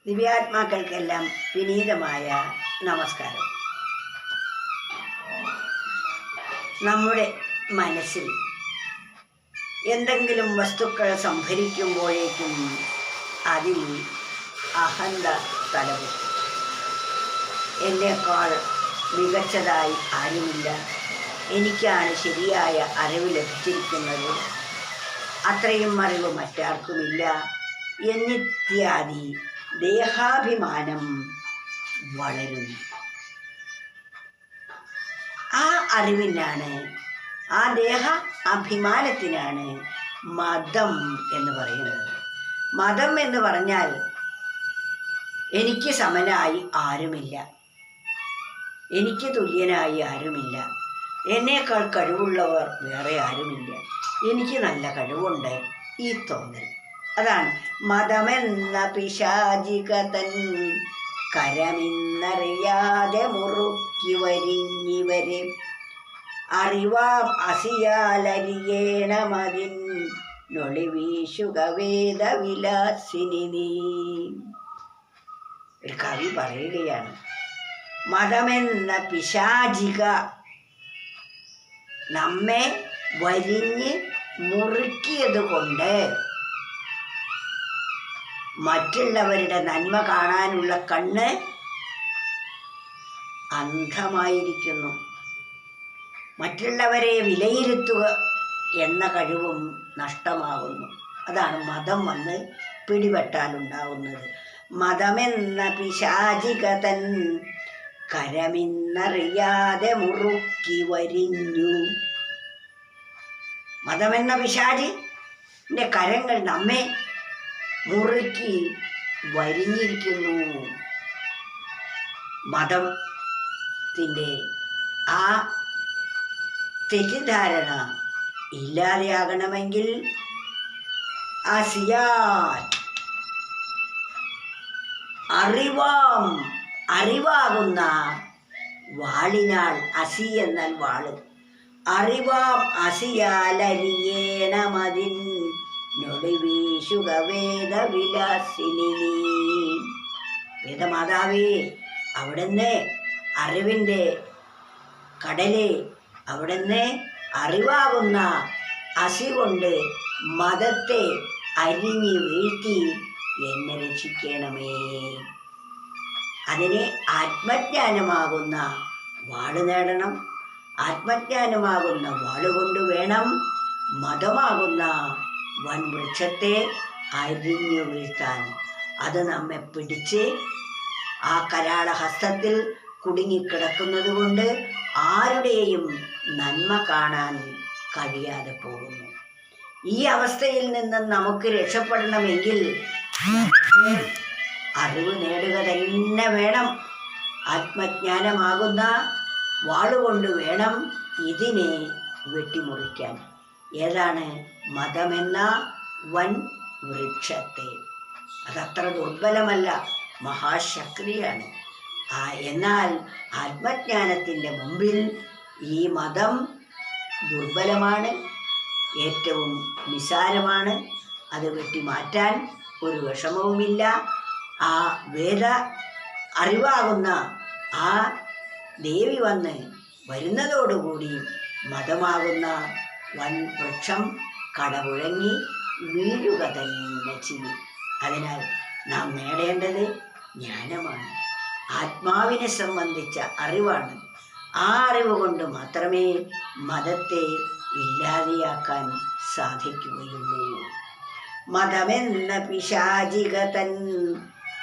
ദിവ്യാത്മാക്കൾക്കെല്ലാം വിനീതമായ നമസ്കാരം. നമ്മുടെ മനസ്സിൽ എന്തെങ്കിലും വസ്തുക്കൾ സംഭരിക്കുമ്പോഴേക്കും അതിൽ അഹന്ത തലപൊക്കും. എന്നേക്കാൾ മികച്ചതായി ആരുമില്ല, എനിക്കാണ് ശരിയായ അറിവ് ലഭിച്ചിരിക്കുന്നത്, അത്രയും അറിവ് മറ്റാർക്കുമില്ല എന്നിത്യാദി ദേഹാഭിമാനം വളരുന്നു. ആ അറിവിനാണ്, ആ ദേഹ അഭിമാനത്തിനാണ് മതം എന്ന് പറയുന്നത്. മതം എന്ന് പറഞ്ഞാൽ എനിക്ക് സമനായി ആരുമില്ല, എനിക്ക് തുല്യനായി ആരുമില്ല, എന്നേക്കാൾ കഴിവുള്ളവർ വേറെ ആരുമില്ല, എനിക്ക് നല്ല കഴിവുണ്ട്, ഈ തോന്നൽ. അതാണ് മതമെന്ന പിശാചികതൻ കരമിന്നറിയാതെ മുറുക്കി വരിഞ്ഞിവരെ അറിവാം അസിയാലരിയേണമതിൻ നൊളിവീശുക വേദവിലാസിനി നീ. ഒരു കവി പറയുകയാണ്, മതമെന്ന പിശാചിക നമ്മെ വരിഞ്ഞ് മുറുക്കിയത് കൊണ്ട് മറ്റുള്ളവരുടെ നന്മ കാണാനുള്ള കണ്ണ് അന്ധമായിരിക്കുന്നു, മറ്റുള്ളവരെ വിലയിരുത്തുക എന്ന കഴിവും നഷ്ടമാകുന്നു. അതാണ് മതം വന്ന് പിടിപെട്ടാലുണ്ടാവുന്നത്. മതമെന്ന പിശാചികതൻ കരമിന്നറിയാതെ മുറുക്കി വരിഞ്ഞു. മതമെന്ന പിശാചിന്റെ കരങ്ങൾ നമ്മെ മുറുക്കി വരിഞ്ഞിരിക്കുന്നു. മതത്തിൻ്റെ ആ തെറ്റിദ്ധാരണ ഇല്ലാതെയാകണമെങ്കിൽ അറിവാകുന്ന വാളിനാൽ, അസി എന്നാൽ വാള്, അറിവാം അസിയാലരിയേണമതിൻ നൊളിവീശുക വേദവിലാസിനി നീ. വേദമാതാവേ, അവിടുന്ന് അറിവിൻ്റെ കടലേ, അവിടുന്ന് അറിവാകുന്ന അസി കൊണ്ട് മതത്തെ അരിഞ്ഞ് വീഴ്ത്തി എന്നെ രക്ഷിക്കണമേ. അതിന് ആത്മജ്ഞാനമാകുന്ന വാള് നേടണം. ആത്മജ്ഞാനമാകുന്ന വാളുകൊണ്ട് വേണം മതമാകുന്ന വൻവൃക്ഷത്തെ അരിഞ്ഞു വീഴ്ത്താൻ. അത് നമ്മെ പിടിച്ച് ആ കരാളഹസ്തത്തിൽ കുടുങ്ങിക്കിടക്കുന്നത് കൊണ്ട് ആരുടെയും നന്മ കാണാൻ കഴിയാതെ പോകുന്നു. ഈ അവസ്ഥയിൽ നിന്നും നമുക്ക് രക്ഷപ്പെടണമെങ്കിൽ അറിവ് നേടുക തന്നെ വേണം. ആത്മജ്ഞാനമാകുന്ന വാളുകൊണ്ട് വേണം ഇതിനെ വെട്ടിമുറിക്കാൻ. ഏതാണ്? മതമെന്ന വൻ വൃക്ഷത്തെ. അതത്ര ദുർബലമല്ല, മഹാശക്തിയാണ്. എന്നാൽ ആത്മജ്ഞാനത്തിൻ്റെ മുമ്പിൽ ഈ മതം ദുർബലമാണ്, ഏറ്റവും നിസാരമാണ്. അത് വെട്ടിമാറ്റാൻ ഒരു വിഷമവുമില്ല. ആ വേദ അറിവാകുന്ന ആ ദേവി വന്ന് വരുന്നതോടുകൂടി മതമാകുന്ന വൻ വൃക്ഷം കടപുഴങ്ങി വീഴുക തന്നെ ചെയ്യും. അതിനാൽ നാം നേടേണ്ടത് ജ്ഞാനമാണ്, ആത്മാവിനെ സംബന്ധിച്ച അറിവാണ്. ആ അറിവ് കൊണ്ട് മാത്രമേ മതത്തെ ഇല്ലാതെയാക്കാൻ സാധിക്കുകയുള്ളൂ. മതമെന്ന പിശാചികതൻ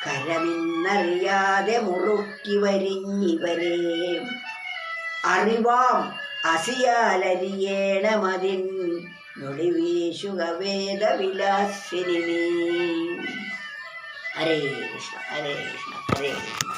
കരമിന്നറിയാതെ മുറുക്കി വരിഞ്ഞിവരെ അറിവാം അസിയാലരിയേണമതിൻ നൊളിവീശുക വേദവിലാസിനി നീ. ഹരേ കൃഷ്ണ, ഹരേ കൃഷ്ണ, ഹരേ കൃഷ്ണ.